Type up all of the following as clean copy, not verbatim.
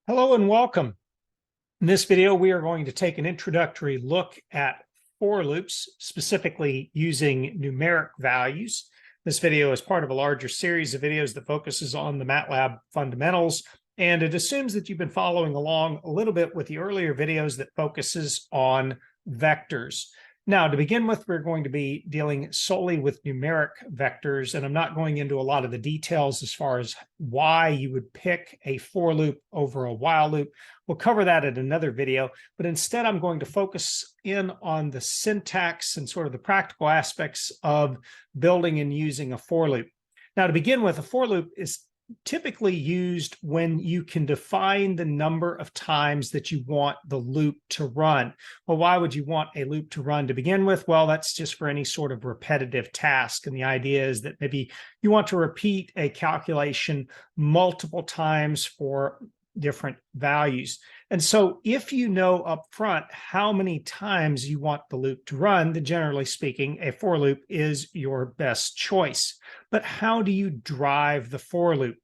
Hello and welcome. In this video, we are going to take an introductory look at for loops, specifically using numeric values. This video is part of a larger series of videos that focuses on the Matlab fundamentals, and it assumes that you've been following along a little bit with the earlier videos that focuses on vectors. Now, to begin with, we're going to be dealing solely with numeric vectors, and I'm not going into a lot of the details as far as why you would pick a for loop over a while loop. We'll cover that in another video, but instead I'm going to focus in on the syntax and sort of the practical aspects of building and using a for loop. Now, to begin with, a for loop is typically used when you can define the number of times that you want the loop to run. Well, why would you want a loop to run to begin with? Well, that's just for any sort of repetitive task. And the idea is that maybe you want to repeat a calculation multiple times for different values. And so if you know up front how many times you want the loop to run, then generally speaking, a for loop is your best choice. But how do you drive the for loop?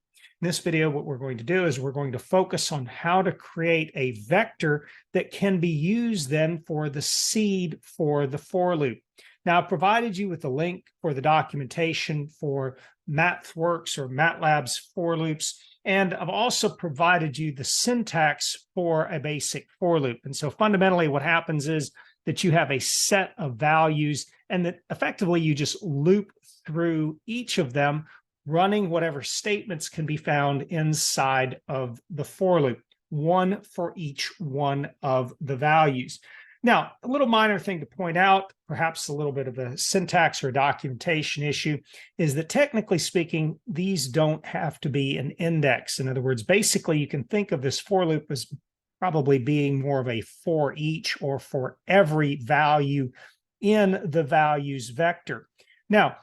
In this video, what we're going to do is we're going to focus on how to create a vector that can be used then for the seed for the for loop. Now, I've provided you with a link for the documentation for MathWorks or Matlab's for loops. And I've also provided you the syntax for a basic for loop. And so fundamentally what happens is that you have a set of values and that effectively you just loop through each of them, running whatever statements can be found inside of the for loop, one for each one of the values. Now, a little minor thing to point out, perhaps a little bit of a syntax or documentation issue, is that technically speaking, these don't have to be an index. In other words, basically, you can think of this for loop as probably being more of a for each or for every value in the values vector. Now,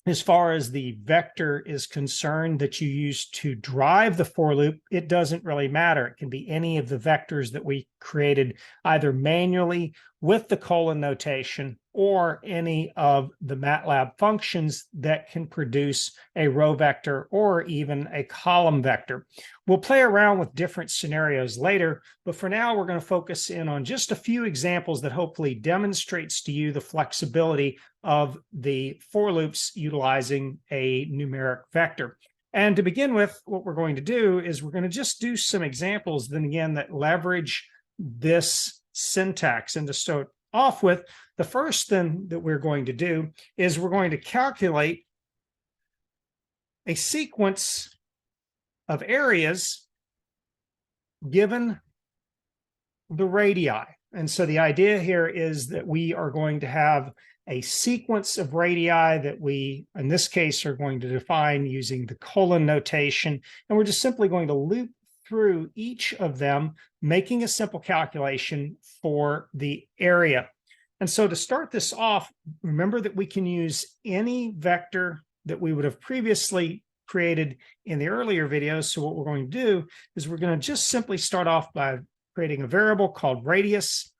as far as the vector is concerned that you use to drive the for loop, it doesn't really matter. It can be any of the vectors that we created either manually with the colon notation or any of the MATLAB functions that can produce a row vector or even a column vector. We'll play around with different scenarios later, but for now we're going to focus in on just a few examples that hopefully demonstrates to you the flexibility of the for loops utilizing a numeric vector. And to begin with, what we're going to do is we're going to just do some examples then again that leverage this syntax. And to start off with, the first thing that we're going to do is we're going to calculate a sequence of areas given the radii. And so the idea here is that we are going to have a sequence of radii that we, in this case, are going to define using the colon notation. And we're just simply going to loop through each of them, making a simple calculation for the area. And so to start this off, remember that we can use any vector that we would have previously created in the earlier videos. So what we're going to do is we're going to just simply start off by creating a variable called radius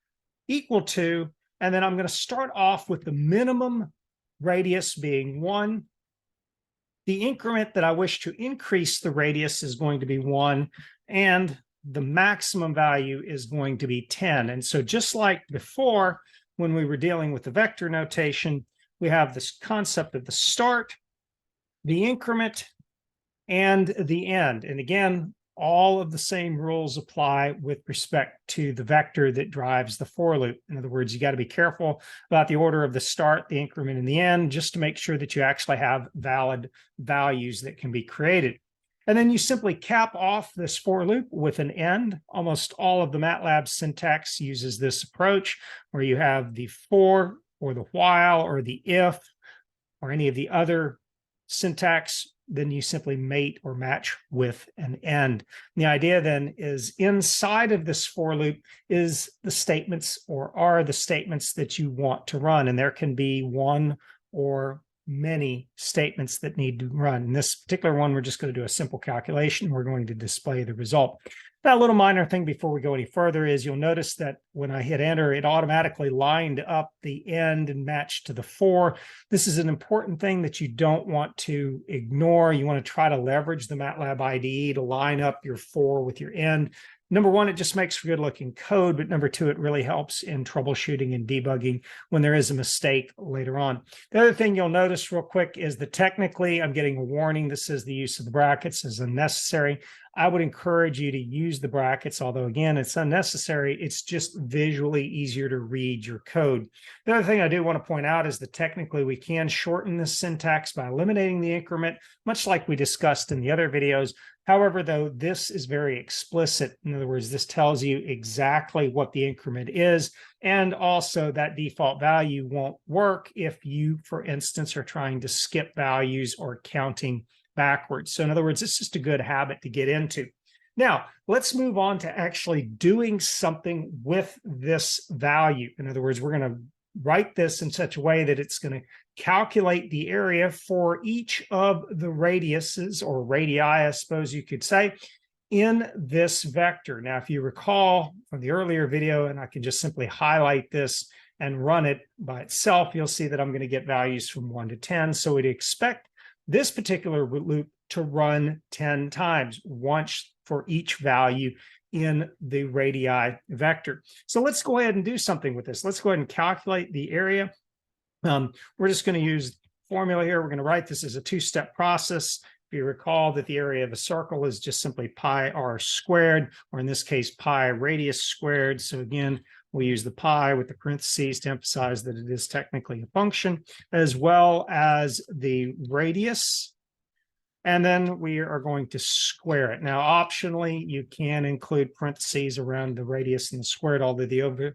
equal to, and then I'm going to start off with the minimum radius being 1. The increment that I wish to increase the radius is going to be 1, and the maximum value is going to be 10. And so just like before, when we were dealing with the vector notation, we have this concept of the start, the increment, and the end. And again, all of the same rules apply with respect to the vector that drives the for loop. In other words, you got to be careful about the order of the start, the increment, and the end, just to make sure that you actually have valid values that can be created. And then you simply cap off this for loop with an end. Almost all of the MATLAB syntax uses this approach, where you have the for or the while or the if or any of the other syntax. Then you simply mate or match with an end. And the idea then is inside of this for loop is the statements or are the statements that you want to run. And there can be 1 or many statements that need to run. In this particular one, we're just going to do a simple calculation. We're going to display the result. Now, a little minor thing before we go any further is you'll notice that when I hit enter, it automatically lined up the end and matched to the 4. This is an important thing that you don't want to ignore. You want to try to leverage the Matlab IDE to line up your 4 with your end. Number one, it just makes for good looking code, but number two, it really helps in troubleshooting and debugging when there is a mistake later on. The other thing you'll notice real quick is that technically I'm getting a warning that says the use of the brackets is unnecessary. I would encourage you to use the brackets, although again, it's unnecessary. It's just visually easier to read your code. The other thing I do want to point out is that technically we can shorten this syntax by eliminating the increment, much like we discussed in the other videos. However, though, this is very explicit. In other words, this tells you exactly what the increment is, and also that default value won't work if you, for instance, are trying to skip values or counting backwards. So in other words, it's just a good habit to get into. Now, let's move on to actually doing something with this value. In other words, we're going to write this in such a way that it's going to calculate the area for each of the radiuses, or radii, I suppose you could say, in this vector. Now, if you recall from the earlier video, and I can just simply highlight this and run it by itself, you'll see that I'm going to get values from 1 to 10. So we'd expect this particular loop to run 10 times, once for each value in the radii vector. So let's go ahead and do something with this. Let's go ahead and calculate the area. We're just going to use formula here. We're going to write this as a two-step process. If you recall that the area of a circle is just simply pi r squared, or in this case, pi radius squared. So again, we'll use the pi with the parentheses to emphasize that it is technically a function, as well as the radius. And then we are going to square it. Now, optionally, you can include parentheses around the radius and the squared, although the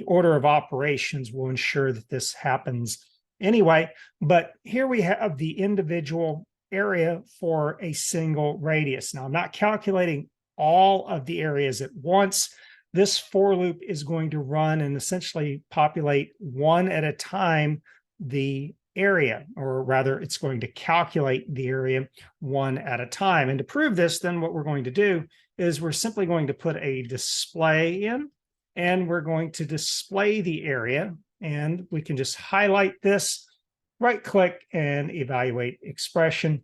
order of operations will ensure that this happens anyway. But here we have the individual area for a single radius. Now, I'm not calculating all of the areas at once. This for loop is going to run and essentially populate one at a time the area, or rather it's going to calculate the area one at a time. And to prove this, then what we're going to do is we're simply going to put a display in, and we're going to display the area, and we can just highlight this, right click, and evaluate expression.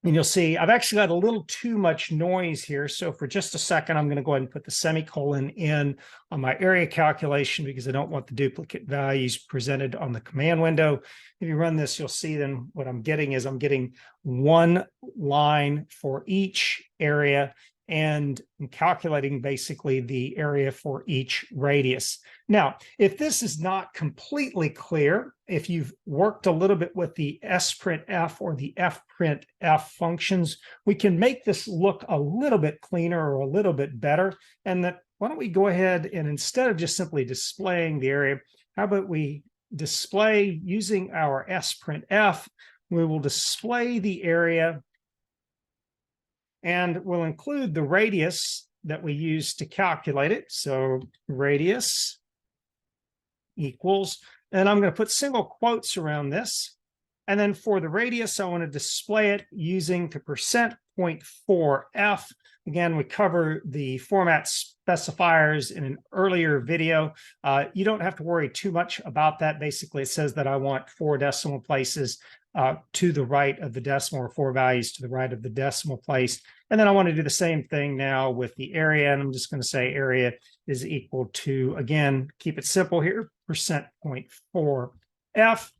And you'll see I've actually got a little too much noise here. So for just a second, I'm going to go ahead and put the semicolon in on my area calculation because I don't want the duplicate values presented on the command window. If you run this, you'll see then what I'm getting is I'm getting one line for each area, and I'm calculating basically the area for each radius. Now, if this is not completely clear, if you've worked a little bit with the sprintf or the fprintf functions, we can make this look a little bit cleaner or a little bit better. And that, why don't we go ahead and instead of just simply displaying the area, how about we display using our sprintf, we will display the area, and we'll include the radius that we use to calculate it. So radius equals, and I'm going to put single quotes around this. And then for the radius, I want to display it using the %.4f. Again, we cover the format specifiers in an earlier video. You don't have to worry too much about that. Basically, it says that I want 4 decimal places to the right of the decimal, or 4 values to the right of the decimal place. And then I want to do the same thing now with the area. And I'm just going to say area is equal to, again, keep it simple here, %.4f.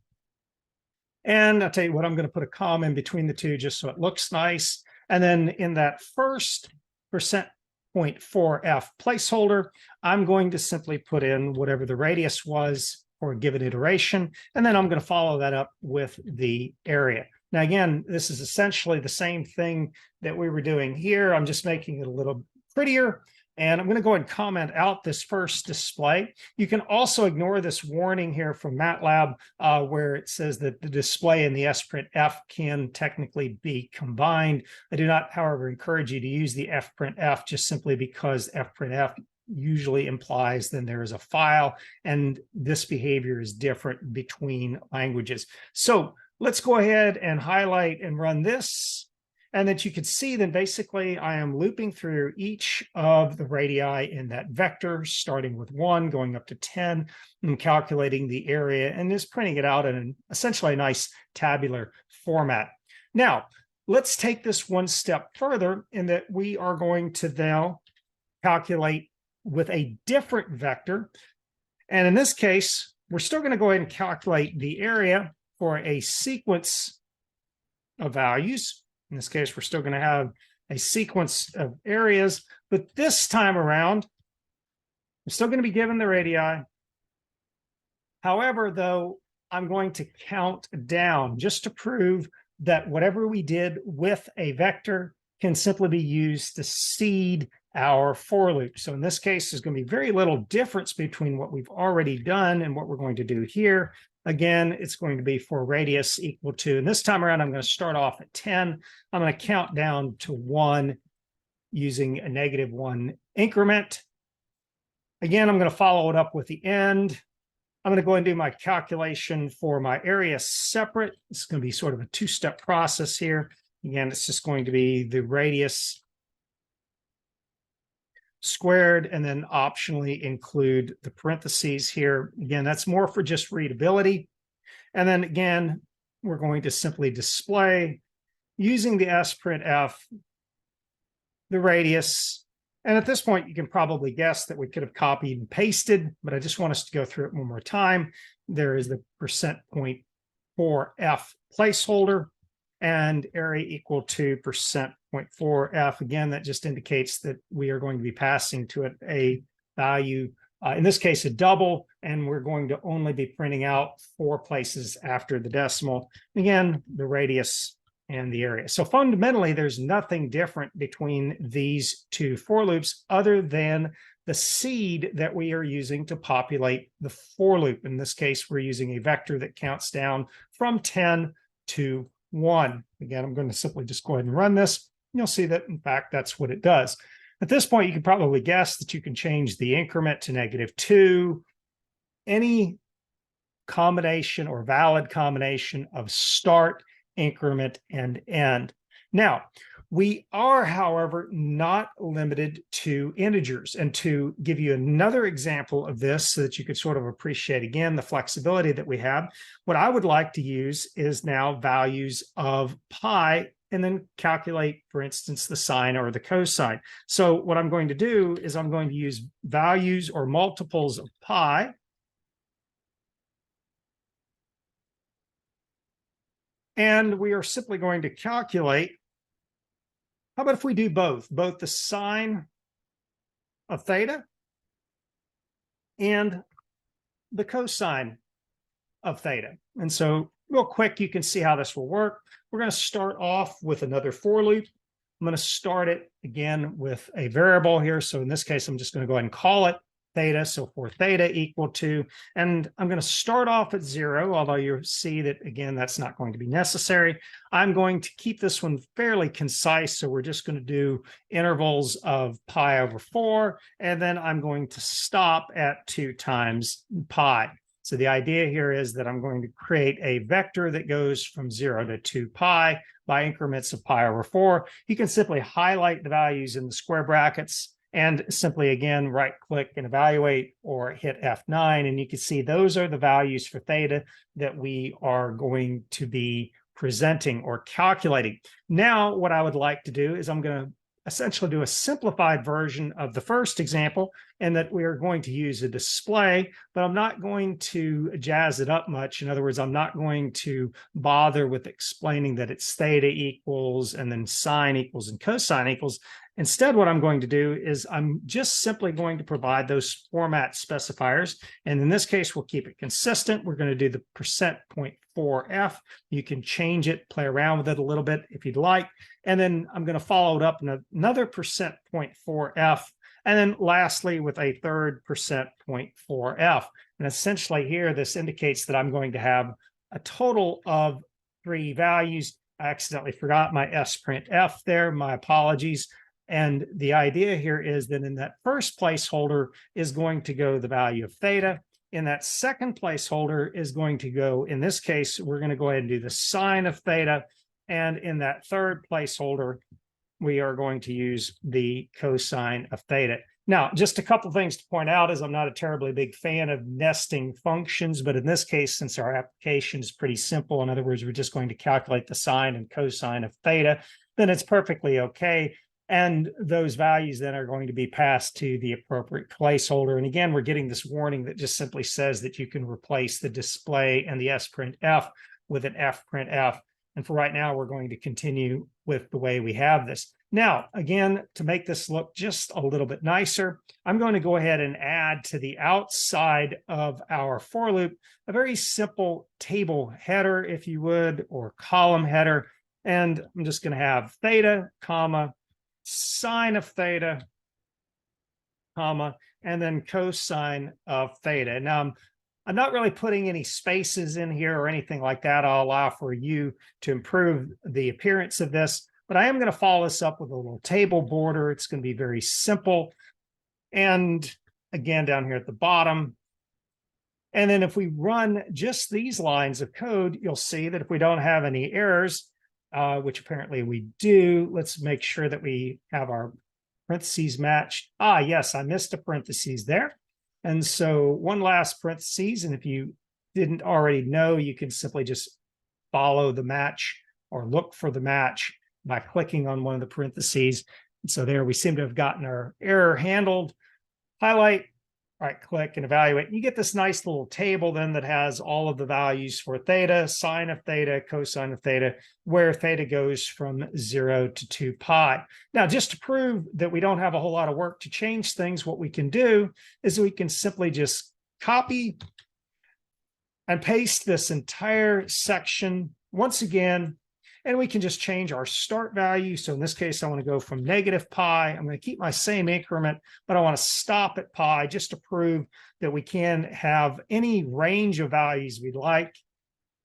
And I'll tell you what, I'm going to put a comma in between the two just so it looks nice. And then in that first %.4f placeholder, I'm going to simply put in whatever the radius was for a given iteration. And then I'm going to follow that up with the area. Now, again, this is essentially the same thing that we were doing here. I'm just making it a little prettier. And I'm going to go ahead and comment out this first display. You can also ignore this warning here from Matlab where it says that the display and the sprintf can technically be combined. I do not, however, encourage you to use the fprintf just simply because fprintf usually implies then there is a file, and this behavior is different between languages. So let's go ahead and highlight and run this. And that you can see then basically I am looping through each of the radii in that vector, starting with 1, going up to 10, and calculating the area, and just printing it out in essentially a nice tabular format. Now, let's take this one step further in that we are going to now calculate with a different vector. And in this case, we're still going to go ahead and calculate the area for a sequence of values. In this case, we're still going to have a sequence of areas, but this time around, we're still going to be given the radii. However, though, I'm going to count down just to prove that whatever we did with a vector can simply be used to seed our for loop. So in this case, there's going to be very little difference between what we've already done and what we're going to do here. Again, it's going to be for radius equal to, and this time around, I'm going to start off at 10. I'm going to count down to 1 using a -1 increment. Again, I'm going to follow it up with the end. I'm going to go and do my calculation for my area separate. It's going to be sort of a two-step process here. Again, it's just going to be the radius squared, and then optionally include the parentheses here. Again, that's more for just readability. And then again, we're going to simply display using the sprintf, the radius. And at this point, you can probably guess that we could have copied and pasted, but I just want us to go through it one more time. There is the %.4f placeholder and area equal to %.4f. Again, that just indicates that we are going to be passing to it a value, in this case, a double, and we're going to only be printing out 4 places after the decimal. Again, the radius and the area. So fundamentally, there's nothing different between these two for loops other than the seed that we are using to populate the for loop. In this case, we're using a vector that counts down from 10 to 1. Again, I'm going to simply just go ahead and run this. You'll see that, in fact, that's what it does. At this point, you can probably guess that you can change the increment to -2. Any combination or valid combination of start, increment, and end. Now, we are, however, not limited to integers. And to give you another example of this so that you could sort of appreciate, again, the flexibility that we have, what I would like to use is now values of pi and then calculate, for instance, the sine or the cosine. So what I'm going to do is I'm going to use values or multiples of pi. And we are simply going to calculate. How about if we do both the sine of theta and the cosine of theta? And so real quick, you can see how this will work. We're going to start off with another for loop. I'm going to start it again with a variable here. So in this case, I'm just going to go ahead and call it theta. So for theta equal to, and I'm going to start off at 0, although you see that, again, that's not going to be necessary. I'm going to keep this one fairly concise. So we're just going to do intervals of pi over 4, and then I'm going to stop at 2 times pi. So the idea here is that I'm going to create a vector that goes from 0 to 2 pi by increments of pi over 4. You can simply highlight the values in the square brackets and simply, again, right-click and evaluate or hit F9. And you can see those are the values for theta that we are going to be presenting or calculating. Now, what I would like to do is I'm going to essentially do a simplified version of the first example, and that we are going to use a display, but I'm not going to jazz it up much. In other words, I'm not going to bother with explaining that it's theta equals and then sine equals and cosine equals. Instead, what I'm going to do is I'm just simply going to provide those format specifiers. And in this case, we'll keep it consistent. We're going to do the %.4f. You can change it, play around with it a little bit if you'd like. And then I'm going to follow it up in another %.4f. And then lastly, with a third %.4f. And essentially here, this indicates that I'm going to have a total of 3 values. I accidentally forgot my sprintf there. My apologies. And the idea here is that in that first placeholder is going to go the value of theta. In that second placeholder is going to go, in this case, we're going to go ahead and do the sine of theta. And in that third placeholder, we are going to use the cosine of theta. Now, just a couple things to point out is I'm not a terribly big fan of nesting functions, but in this case, since our application is pretty simple, in other words, we're just going to calculate the sine and cosine of theta, then it's perfectly okay. And those values then are going to be passed to the appropriate placeholder. And again, we're getting this warning that just simply says that you can replace the display and the sprintf with an fprintf. And for right now, we're going to continue with the way we have this. Now, again, to make this look just a little bit nicer, I'm going to go ahead and add to the outside of our for loop a very simple table header, if you would, or column header. And I'm just going to have theta, comma, sine of theta, comma, and then cosine of theta. Now, I'm not really putting any spaces in here or anything like that. I'll allow for you to improve the appearance of this, but I am going to follow this up with a little table border. It's going to be very simple. And again, down here at the bottom. And then if we run just these lines of code, you'll see that if we don't have any errors, which apparently we do, let's make sure that we have our parentheses matched. Ah, yes, I missed a parentheses there. And so one last parentheses, and if you didn't already know, you can simply just follow the match or look for the match by clicking on one of the parentheses. And so there we seem to have gotten our error handled. Highlight, right click and evaluate. You get this nice little table then that has all of the values for theta, sine of theta, cosine of theta, where theta goes from 0 to 2 pi. Now, just to prove that we don't have a whole lot of work to change things, what we can do is we can simply just copy and paste this entire section once again, and we can just change our start value. So in this case, I want to go from negative pi. I'm going to keep my same increment, but I want to stop at pi just to prove that we can have any range of values we'd like.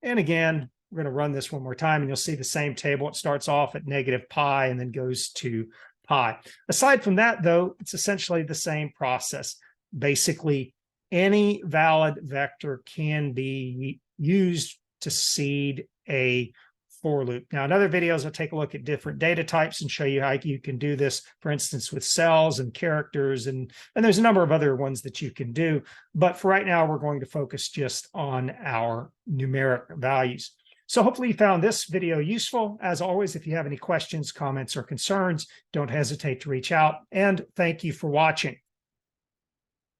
And again, we're going to run this one more time, and you'll see the same table. It starts off at negative pi and then goes to pi. Aside from that, though, it's essentially the same process. Basically, any valid vector can be used to seed a for loop. Now, in other videos, I'll take a look at different data types and show you how you can do this, for instance, with cells and characters, and there's a number of other ones that you can do. But for right now, we're going to focus just on our numeric values. So hopefully you found this video useful. As always, if you have any questions, comments, or concerns, don't hesitate to reach out. And thank you for watching.